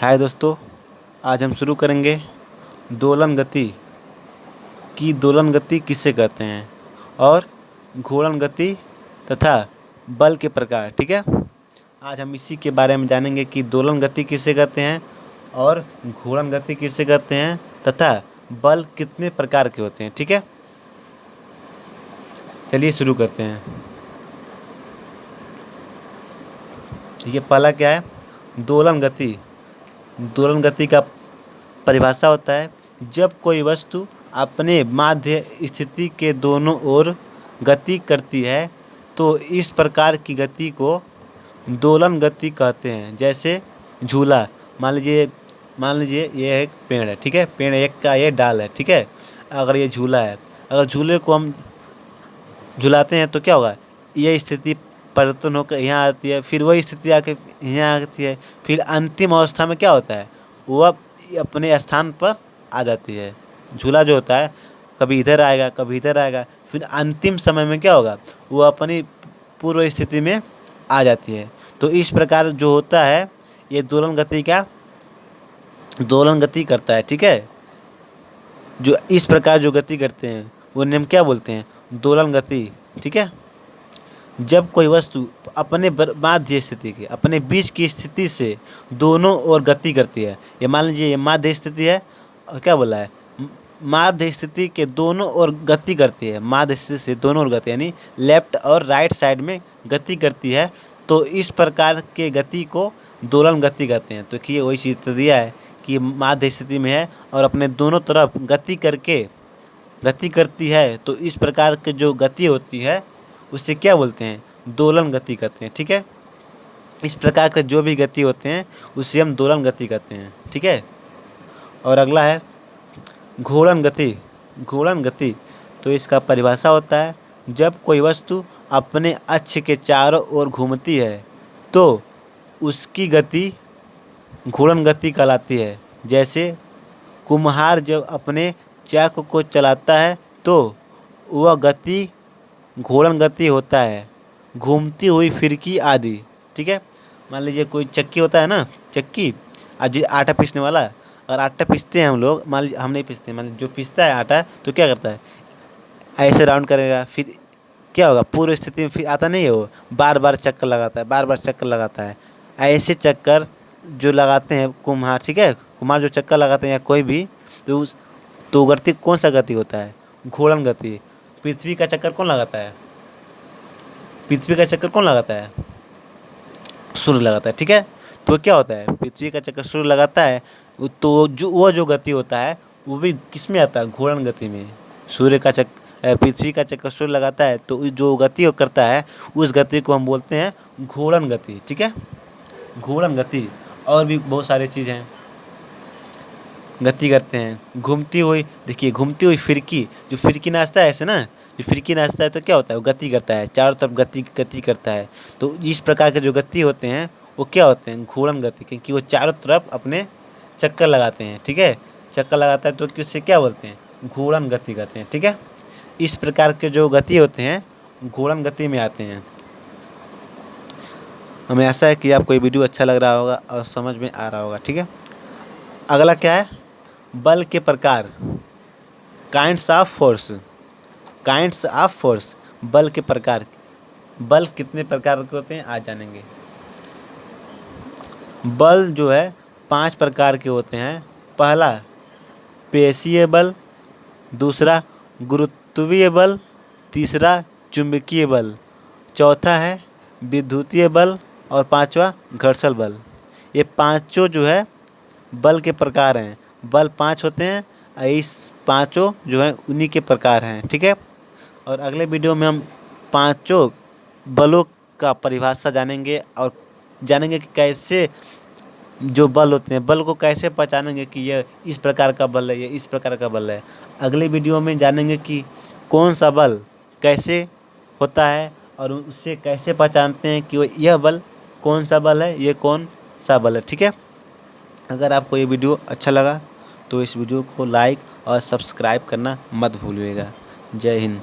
हाय दोस्तों, आज हम शुरू करेंगे दोलन गति की दोलन गति किससे कहते हैं और घूर्णन गति तथा बल के प्रकार। ठीक है, आज हम इसी के बारे में जानेंगे कि दोलन गति किससे कहते हैं और घूर्णन गति किससे कहते हैं तथा बल कितने प्रकार के होते हैं। ठीक है, चलिए शुरू करते हैं। ठीक है, पहला क्या है? दोलन गति। दोलन गति का परिभाषा होता है जब कोई वस्तु अपने माध्य स्थिति के दोनों ओर गति करती है तो इस प्रकार की गति को दोलन गति कहते हैं। जैसे झूला, मान लीजिए ये एक पेड़ है। ठीक है, पेड़ एक का ये डाल है। ठीक है, अगर ये झूला है, अगर झूले को हम झुलाते हैं तो क्या होगा? ये स्थिति परिवर्तन होकर यहाँ आती है, फिर वही स्थिति आके यहाँ आती है, फिर अंतिम अवस्था में क्या होता है? वह अपने स्थान पर आ जाती है। झूला जो होता है कभी इधर आएगा कभी इधर आएगा, फिर अंतिम समय में क्या होगा? वो अपनी पूर्व स्थिति में आ जाती है। तो इस प्रकार जो होता है ये दोलन गति का दोलन गति करता है। ठीक है, जो इस प्रकार जो गति करते हैं वो नियम क्या बोलते हैं? दोलन गति। ठीक है, जब कोई वस्तु अपने माध्य स्थिति के अपने बीच की स्थिति से दोनों ओर गति करती है, ये मान लीजिए ये माध्य स्थिति है और क्या बोला है? माध्य स्थिति के दोनों ओर गति करती है। माध्य स्थिति से दोनों ओर गति यानी लेफ्ट और राइट साइड में गति करती है, तो इस प्रकार के गति को दोलन गति कहते हैं। तो कि वही चीज़ तो दिया है कि माध्य स्थिति में है और अपने दोनों तरफ गति करके गति करती है, तो इस प्रकार की जो गति होती है उससे क्या बोलते हैं? दोलन गति कहते हैं। ठीक है, इस प्रकार के जो भी गति होते हैं उसे हम दोलन गति कहते हैं। ठीक है, और अगला है घूर्णन गति। घूर्णन गति तो इसका परिभाषा होता है जब कोई वस्तु अपने अक्ष के चारों ओर घूमती है तो उसकी गति घूर्णन गति कहलाती है। जैसे कुम्हार जब अपने चाकू को चलाता है तो वह गति घूर्णन गति होता है। घूमती हुई फिरकी आदि। ठीक है, मान लीजिए कोई चक्की होता है ना, चक्की आज आटा पीसने वाला, अगर आटा पीसते हैं हम लोग, मान लीजिए हम नहीं पीसते, मान लीजिए जो पीसता है आटा तो क्या करता है? ऐसे राउंड करेगा, फिर क्या होगा? पूर्व स्थिति में फिर आता नहीं है, वो बार बार चक्कर लगाता है, बार बार चक्कर लगाता है। ऐसे चक्कर जो लगाते हैं कुम्हार, ठीक है, कुम्हार जो चक्कर लगाते हैं या कोई भी, तो गति कौन सा गति होता है? घूर्णन गति। पृथ्वी का चक्कर कौन लगाता है? पृथ्वी का चक्कर कौन लगाता है? सूर्य लगाता है। ठीक है, तो क्या होता है? पृथ्वी का चक्कर सूर्य लगाता है, तो जो गति होता है वो भी किस में आता है? घूर्णन गति में। सूर्य का पृथ्वी का चक्कर सूर्य लगाता है तो जो गति वो करता है उस गति को हम बोलते हैं घूर्णन गति। ठीक है, घूर्णन गति। और भी बहुत सारी चीज़ हैं गति करते हैं। घूमती हुई, देखिए घूमती हुई फिरकी, जो फिरकी नाचता है ऐसे ना, जो फिरकी नाचता है तो क्या होता है? वो गति करता है, चारों तरफ गति करता है। तो इस प्रकार के जो गति होते हैं वो क्या होते हैं? घूर्णन गति, क्योंकि वो चारों तरफ अपने चक्कर लगाते हैं। ठीक है, चक्कर लगाता है तो किससे क्या बोलते हैं? घूर्णन गति कहते हैं। ठीक है, इस प्रकार के जो गति होते हैं घूर्णन गति में आते हैं। हमें आशा है कि आपको ये वीडियो अच्छा लग रहा होगा और समझ में आ रहा होगा। ठीक है, अगला क्या है? बल के प्रकार, kinds of force. Kinds of force, बल के प्रकार। बल कितने प्रकार के होते हैं आज जानेंगे। बल जो है 5 प्रकार के होते हैं। पहला पेशीय बल, दूसरा गुरुत्वीय बल, तीसरा चुंबकीय बल, चौथा है विद्युतीय बल और पांचवा घर्षण बल। ये पांचों जो है बल के प्रकार हैं। बल 5 होते हैं, इस पांचों जो है उन्हीं के प्रकार हैं। ठीक है, और अगले वीडियो में हम पांचों बलों का परिभाषा जानेंगे और जानेंगे कि कैसे जो बल होते हैं, बल को कैसे पहचानेंगे कि यह इस प्रकार का बल है, ये इस प्रकार का बल है। अगले वीडियो में जानेंगे कि कौन सा बल कैसे होता है और उससे कैसे पहचानते हैं कि यह बल कौन सा बल है, ये कौन सा बल है। ठीक है, अगर आपको ये वीडियो अच्छा लगा तो इस वीडियो को लाइक और सब्सक्राइब करना मत भूलिएगा। जय हिंद।